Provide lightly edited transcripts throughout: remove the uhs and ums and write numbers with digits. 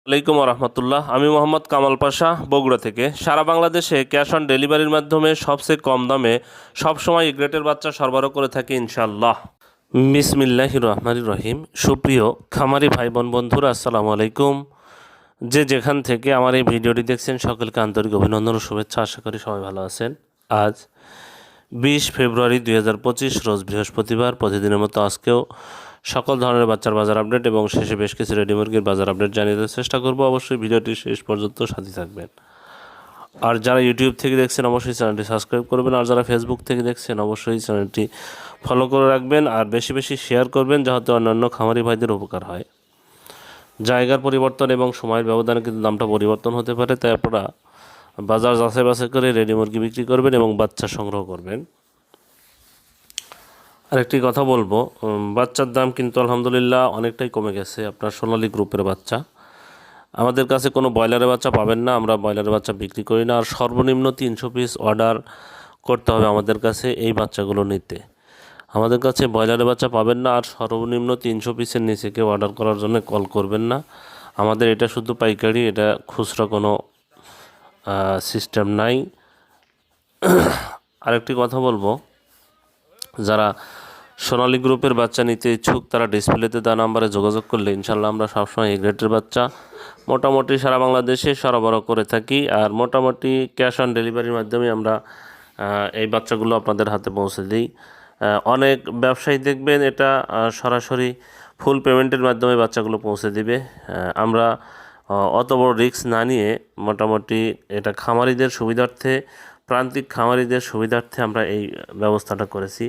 আলাইকুম রহমতুল্লাহ। আমি মোহাম্মদ কামাল পাশা, বগুড়া থেকে। সারা বাংলাদেশে ক্যাশ অন ডেলিভারির মাধ্যমে সবচেয়ে কম দামে সবসময় এ গ্রেটের বাচ্চা সরবরাহ করে থাকি ইনশাআল্লাহ। বিসমিল্লাহির রহমানির রহিম। সুপ্রিয় খামারি ভাই বোন বন্ধুরা, আসসালামু আলাইকুম। যে যেখান থেকে আমার এই ভিডিওটি দেখছেন সকলকে আন্তরিক অভিনন্দন ও শুভেচ্ছা। আশা করি সবাই ভালো আছেন। আজ 20 ফেব্রুয়ারি 2025 রোজ বৃহস্পতিবার। প্রতিদিনের মতো আজকেও সকল ধরনের বাচ্চার বাজার আপডেট এবং শেষে বেশ কিছু রেডি মুরগির বাজার আপডেট জানিয়ে দেওয়ার চেষ্টা করব। অবশ্যই ভিডিওটি শেষ পর্যন্ত সাথে থাকবেন। আর যারা ইউটিউব থেকে দেখছেন অবশ্যই চ্যানেলটি সাবস্ক্রাইব করবেন, আর যারা ফেসবুক থেকে দেখছেন অবশ্যই চ্যানেলটি ফলো করে রাখবেন আর বেশি বেশি শেয়ার করবেন, যাতে অন্যান্য খামারি ভাইদের উপকার হয়। জায়গার পরিবর্তন এবং সময়ের ব্যবধানে কিন্তু দামটা পরিবর্তন হতে পারে, তাই আপনারা বাজার যাচাই বাছাই করে রেডি মুরগি বিক্রি করবেন এবং বাচ্চা সংগ্রহ করবেন। আরেকটি কথা বলবো, বাচ্চার দাম কিন্তু আলহামদুলিল্লাহ অনেকটাই কমে গেছে। আপনার সোনালী গ্রুপের বাচ্চা, আমাদের কাছে কোনো ব্রয়লারের বাচ্চা পাবেন না, আমরা ব্রয়লারের বাচ্চা বিক্রি করি না। আর সর্বনিম্ন 300 পিস অর্ডার করতে হবে আমাদের কাছে এই বাচ্চাগুলো নিতে। আমাদের কাছে ব্রয়লারের বাচ্চা পাবেন না, আর সর্বনিম্ন 300 পিসের নিচে কেউ অর্ডার করার জন্য কল করবেন না। আমাদের এটা শুধু পাইকারি, এটা খুচরা কোনো সিস্টেম নাই। আরেকটি কথা বলবো, যারা সোনালী গ্রুপের বাচ্চা নিতে ইচ্ছুক তারা ডিসপ্লেতে দেওয়া নাম্বারে যোগাযোগ করলে ইনশাল্লাহ আমরা সবসময় এই গ্রেটের বাচ্চা মোটামুটি সারা বাংলাদেশে সরবরাহ করে থাকি। আর মোটামুটি ক্যাশ অন ডেলিভারির মাধ্যমে আমরা এই বাচ্চাগুলো আপনাদের হাতে পৌঁছে দিই। অনেক ব্যবসায়ী দেখবেন এটা সরাসরি ফুল পেমেন্টের মাধ্যমে বাচ্চাগুলো পৌঁছে দিবে। আমরা অত বড় রিস্ক না নিয়ে মোটামুটি এটা খামারিদের সুবিধার্থে, প্রান্তিক খামারিদের সুবিধার্থে আমরা এই ব্যবস্থাটা করেছি।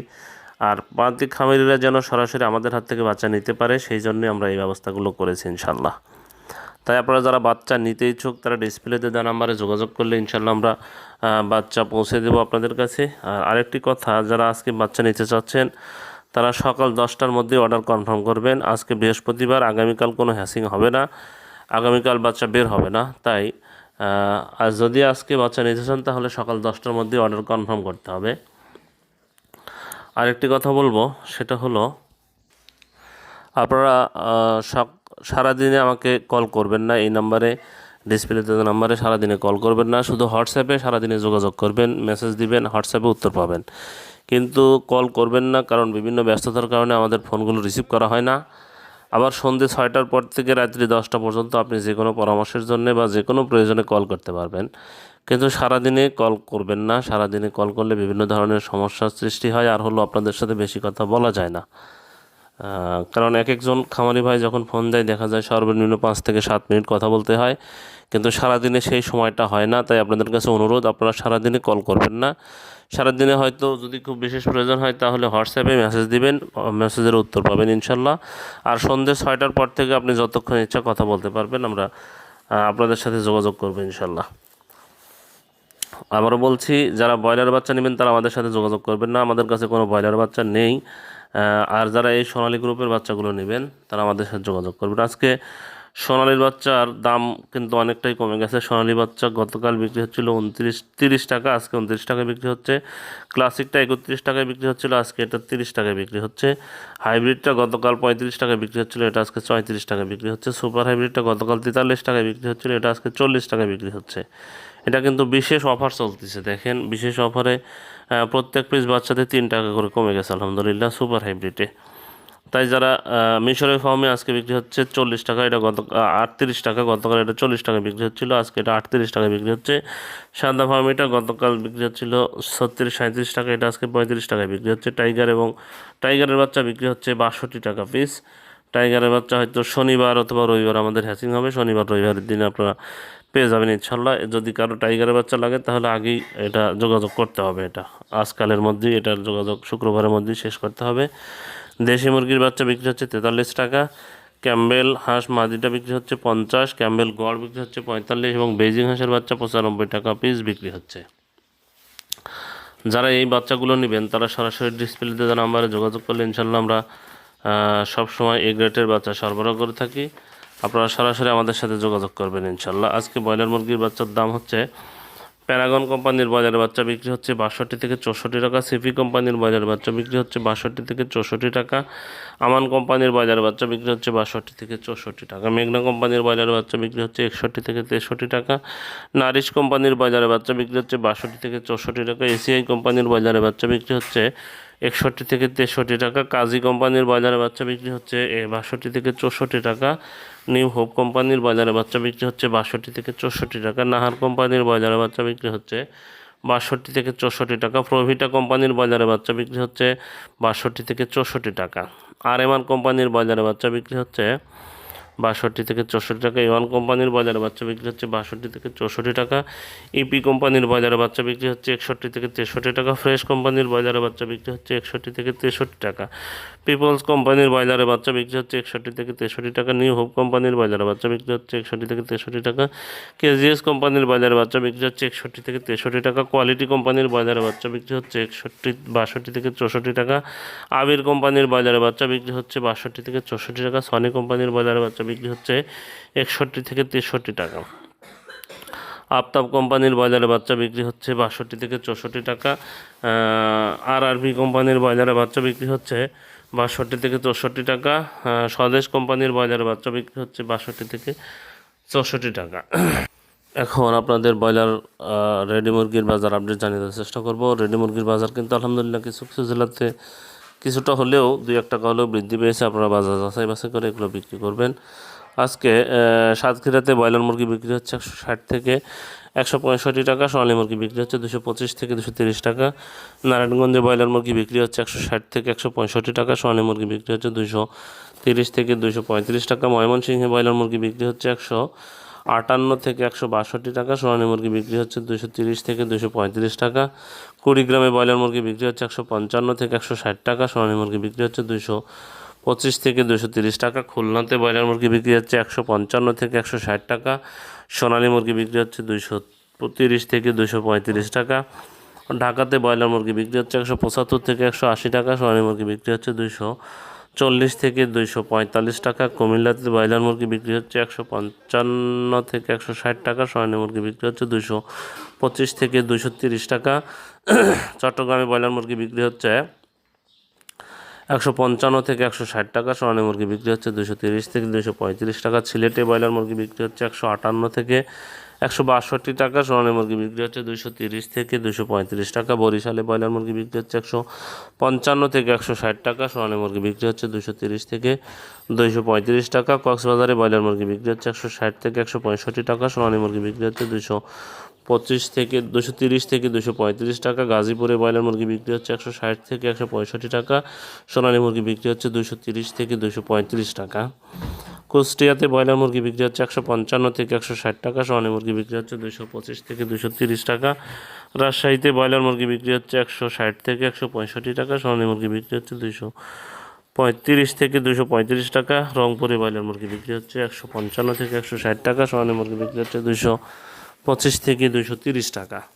আর প্রান্তিক খামারিরা যেন সরাসরি আমাদের হাত থেকে বাচ্চা নিতে পারে, সেই জন্যই আমরা এই ব্যবস্থাগুলো করেছি ইনশাল্লাহ। তাই আপনারা যারা বাচ্চা নিতে ইচ্ছুক তারা ডিসপ্লেতে দেওয়া নাম্বারে যোগাযোগ করলে ইনশাল্লাহ আমরা বাচ্চা পৌঁছে দেবো আপনাদের কাছে। আর আরেকটি কথা, যারা আজকে বাচ্চা নিতে চাচ্ছেন তারা সকাল 10টার মধ্যে অর্ডার কনফার্ম করবেন। আজকে বৃহস্পতিবার, আগামীকাল কোনো হ্যাসিং হবে না, আগামীকাল বাচ্চা বের হবে না। তাই আর যদি আজকে বাচ্চা নিতে চান তাহলে সকাল 10টার মধ্যে অর্ডার কনফার্ম করতে হবে। আরেকটি কথা বলবো, সেটা হলো আপনারা সারাদিনে আমাকে কল করবেন না। এই নাম্বারে, ডিসপ্লেতে নাম্বারে সারাদিনে কল করবেন না, শুধু হোয়াটসঅ্যাপে সারাদিনে যোগাযোগ করবেন, মেসেজ দিবেন, হোয়াটসঅ্যাপে উত্তর পাবেন, কিন্তু কল করবেন না। কারণ বিভিন্ন ব্যস্ততার কারণে আমাদের ফোনগুলো রিসিভ করা হয় না। আবার সন্ধ্যে 6টার পর থেকে রাত্রি 10টা পর্যন্ত আপনি যে কোনো পরামর্শের জন্য বা যে কোনো প্রয়োজনে কল করতে পারবেন, কিন্তু সারাদিনে কল করবেন না। সারাদিনে কল করলে বিভিন্ন ধরনের সমস্যার সৃষ্টি হয়, আর হলো আপনাদের সাথে বেশি কথা বলা যায় না। কারণ এক একজন খামারি ভাই যখন ফোন দেয় দেখা যায় সর্বনিম্ন 5 থেকে 7 মিনিট কথা বলতে হয়, কিন্তু সারাদিনে সেই সময়টা হয় না। তাই আপনাদের কাছে অনুরোধ, আপনারা সারাদিনে কল করবেন না। সারাদিনে হয়তো যদি খুব বিশেষ প্রয়োজন হয় তাহলে হোয়াটসঅ্যাপে মেসেজ দিবেন, মেসেজের উত্তর পাবেন ইনশাল্লাহ। আর সন্ধ্যে 6টার পর থেকে আপনি যতক্ষণ ইচ্ছা কথা বলতে পারবেন, আমরা আপনাদের সাথে যোগাযোগ করবো ইনশাল্লাহ। আবারও বলছি, যারা ব্রয়লার বাচ্চা নেবেন তারা আমাদের সাথে যোগাযোগ করবেন না, আমাদের কাছে কোনো ব্রয়লার বাচ্চা নেই। আর যারা এই সোনালী গ্রুপের বাচ্চাগুলো নেবেন তারা আমাদের সাথে যোগাযোগ করবেন। আজকে সোনালীর বাচ্চার দাম কিন্তু অনেকটাই কমে গেছে। সোনালী বাচ্চা গতকাল বিক্রি হচ্ছিল 30 টাকা, আজকে 29 টাকায় বিক্রি হচ্ছে। ক্লাসিকটা 31 টাকায় বিক্রি হচ্ছিল, আজকে এটা 30 টাকায় বিক্রি হচ্ছে। হাইব্রিডটা গতকাল 35 টাকায় বিক্রি হচ্ছিল, এটা আজকে 34 টাকায় বিক্রি হচ্ছে। সুপার হাইব্রিডটা গতকাল 43 টাকায় বিক্রি হচ্ছিল, এটা আজকে 40 টাকায় বিক্রি হচ্ছে। এটা কিন্তু বিশেষ অফার চলতেছে, দেখেন বিশেষ অফারে প্রত্যেক পিস বাচ্চাতে 3 টাকা করে কমে গেছে আলহামদুলিল্লাহ সুপার হাইব্রিডে। তাই যারা মিশরের ফার্মে আজকে বিক্রি হচ্ছে 40 টাকা, এটা 38 টাকা, গতকাল এটা 40 টাকা বিক্রি হচ্ছিল, আজকে এটা 38 টাকা বিক্রি হচ্ছে। সাদা ফার্ম এটা গতকাল বিক্রি হচ্ছিল 37-37 টাকা, এটা আজকে 35 টাকায় বিক্রি হচ্ছে। টাইগারের বাচ্চা বিক্রি হচ্ছে 62 টাকা পিস। টাইগারের বাচ্চা হয়তো শনিবার অথবা রবিবার আমাদের হ্যাচিং হবে, শনিবার রবিবারের দিনে আপনারা পেয়ে যাবেন ইনশাল্লাহ। যদি কারো টাইগারের বাচ্চা লাগে তাহলে আগেই এটা যোগাযোগ করতে হবে, এটা আজকালের মধ্যেই এটার যোগাযোগ শুক্রবারের মধ্যেই শেষ করতে হবে। দেশি মুরগির বাচ্চা বিক্রি হচ্ছে 43 টাকা, ক্যাম্বেল হাঁস মাদিটা বিক্রি হচ্ছে 50, ক্যাম্বেল গড় বিক্রি হচ্ছে 45 এবং বেজিং হাঁসের বাচ্চা 95 টাকা পিস বিক্রি হচ্ছে। যারা এই বাচ্চাগুলো নেবেন তারা সরাসরি ডিসপ্লেতে দেওয়া নাম্বারে যোগাযোগ করলে ইনশাল্লাহ আমরা সবসময় এই গ্রেটের বাচ্চা সরবরাহ করে থাকি। আপনারা সরাসরি আমাদের সাথে যোগাযোগ করবেন ইনশাল্লাহ। আজকে ব্রয়লার মুরগির বাচ্চার দাম হচ্ছে প্যারাগন কোম্পানির ব্রয়লার বাচ্চা বিক্রি হচ্ছে 62 থেকে 64 টাকা। সিপি কোম্পানির ব্রয়লার বাচ্চা বিক্রি হচ্ছে 62 থেকে 64 টাকা। আমান কোম্পানির ব্রয়লার বাচ্চা বিক্রি হচ্ছে 62 থেকে 64 টাকা। মেঘনা কোম্পানির ব্রয়লার বাচ্চা বিক্রি হচ্ছে 61 থেকে 63 টাকা। নারিশ কোম্পানির ব্রয়লার বাচ্চা বিক্রি হচ্ছে 62 থেকে 64 টাকা। এসিআই কোম্পানির ব্রয়লার বাচ্চা বিক্রি হচ্ছে 61 থেকে 63 টাকা। কাজী কোম্পানির ব্রয়লারের বাচ্চা বিক্রি হচ্ছে 62 থেকে 64 টাকা। নিউ হোপ কোম্পানির ব্রয়লারের বাচ্চা বিক্রি হচ্ছে 62 থেকে 64 টাকা। নাহার কোম্পানির ব্রয়লারের বাচ্চা বিক্রি হচ্ছে 62 থেকে 64 টাকা। প্রভিটা কোম্পানির ব্রয়লারের বাচ্চা বিক্রি হচ্ছে 62 থেকে 64 টাকা। আরএমআর কোম্পানির ব্রয়লারের বাচ্চা বিক্রি হচ্ছে 62 থেকে 64 টাকা। এওয়ান কোম্পানির ব্রয়লারের বাচ্চা বিক্রি হচ্ছে 62 থেকে 64 টাকা। ইপি কোম্পানির ব্রয়লারের বাচ্চা বিক্রি হচ্ছে 61 থেকে 63 টাকা। ফ্রেশ কোম্পানির ব্রয়লারের বাচ্চা বিক্রি হচ্ছে 61 থেকে 63 টাকা। পিপলস কোম্পানির ব্রয়লারের বাচ্চা বিক্রি হচ্ছে 61 থেকে 63 টাকা। নিউ হোপ কোম্পানির ব্রয়লারের বাচ্চা বিক্রি হচ্ছে 61 থেকে 63 টাকা। কেজিএস কোম্পানির ব্রয়লারের বাচ্চা বিক্রি হচ্ছে 61 থেকে 63 টাকা। কোয়ালিটি কোম্পানির ব্রয়লারের বাচ্চা বিক্রি হচ্ছে 62 থেকে 64 টাকা। আবির কোম্পানির ব্রয়লারের বাচ্চা বিক্রি হচ্ছে 62 থেকে 64 টাকা। সনি কোম্পানির ব্রয়লারের বাচ্চা বিক্রি হচ্ছে 61 থেকে 63 টাকা। আফতাব কোম্পানির ব্রয়লারের বাচ্চা বিক্রি হচ্ছে 62 থেকে 64 টাকা। আরআরবি কোম্পানির ব্রয়লারের বাচ্চা বিক্রি হচ্ছে 62 থেকে 64 টাকা। স্বদেশ কোম্পানির ব্রয়লারের বাচ্চা বিক্রি হচ্ছে 62 থেকে 64 টাকা। এখন আপনাদের ব্রয়লার রেডি মুরগির বাজার আপডেট জানিয়ে দেওয়ার চেষ্টা করব। রেডি মুরগির বাজার কিন্তু আলহামদুলিল্লাহ কিছু কিছু জেলাতে কিছুটা হলেও 2-1 টাকা হলেও বৃদ্ধি পেয়েছে। আপনারা বাজার যাচাই বাছাই করে এগুলো বিক্রি করবেন। আজকে সাতক্ষীরাতে ব্রয়লার মুরগি বিক্রি হচ্ছে 160 থেকে 165 টাকা। সোনালী মুরগি বিক্রি হচ্ছে 225 থেকে 230 টাকা। নারায়ণগঞ্জে ব্রয়লার মুরগি বিক্রি হচ্ছে 160 থেকে 165 টাকা। সোনালী মুরগি বিক্রি হচ্ছে 230 থেকে 235 টাকা। ময়মনসিংহে ব্রয়লার মুরগি বিক্রি হচ্ছে 158 থেকে 162 টাকা। সোনালী মুরগি বিক্রি হচ্ছে 230 থেকে 235 টাকা। কুড়িগ্রামে ব্রয়লার মুরগি বিক্রি হচ্ছে 155 থেকে 160 টাকা। সোনালী মুরগি বিক্রি হচ্ছে 225 থেকে 230 টাকা। খুলনাতে ব্রয়লার মুরগি বিক্রি হচ্ছে 155 থেকে 160 টাকা। সোনালী মুরগি বিক্রি হচ্ছে 230 থেকে 235 টাকা। ঢাকাতে ব্রয়লার মুরগি বিক্রি হচ্ছে 175 থেকে 180 টাকা। সোনালী মুরগি বিক্রি হচ্ছে 240 থেকে 245 টাকা। কুমিল্লাতে ব্রয়লার মুরগি বিক্রি হচ্ছে 155 থেকে 160 টাকা। সোনালী মুরগি বিক্রি হচ্ছে 225 থেকে 230 টাকা। চট্টগ্রামে ব্রয়লার মুরগি বিক্রি হচ্ছে 155 থেকে 160 টাকা। সোনালী মুরগি বিক্রি হচ্ছে 230 থেকে 235 টাকা। সিলেটে ব্রয়লার মুরগি বিক্রি হচ্ছে 158 থেকে 162 টাকা। সোনালী মুরগি বিক্রি হচ্ছে 230 থেকে 235 টাকা। বরিশালে ব্রয়লার মুরগি বিক্রি হচ্ছে 155 থেকে 160 টাকা। সোনালী মুরগি বিক্রি হচ্ছে 230 থেকে 235 টাকা। কক্সবাজারে ব্রয়লার মুরগি বিক্রি হচ্ছে 160 থেকে 165 টাকা। সোনালী মুরগি বিক্রি হচ্ছে 230 থেকে 235 টাকা। গাজীপুরে ব্রয়লার মুরগি বিক্রি হচ্ছে 160 থেকে 165 টাকা। সোনালী মুরগি বিক্রি হচ্ছে 230 থেকে 235 টাকা। কুষ্টিয়াতে ব্রয়লার মুরগি বিক্রি হচ্ছে 155 থেকে 160 টাকা। সোনালী মুরগি বিক্রি হচ্ছে 225 থেকে 230 টাকা। রাজশাহীতে ব্রয়লার মুরগি বিক্রি হচ্ছে 160 থেকে 165 টাকা। সোনালী মুরগি বিক্রি হচ্ছে 235 থেকে 235 টাকা। রংপুরে ব্রয়লার মুরগি বিক্রি হচ্ছে 155 থেকে 160 টাকা। সোনালী মুরগি বিক্রি হচ্ছে 225 থেকে 230 টাকা।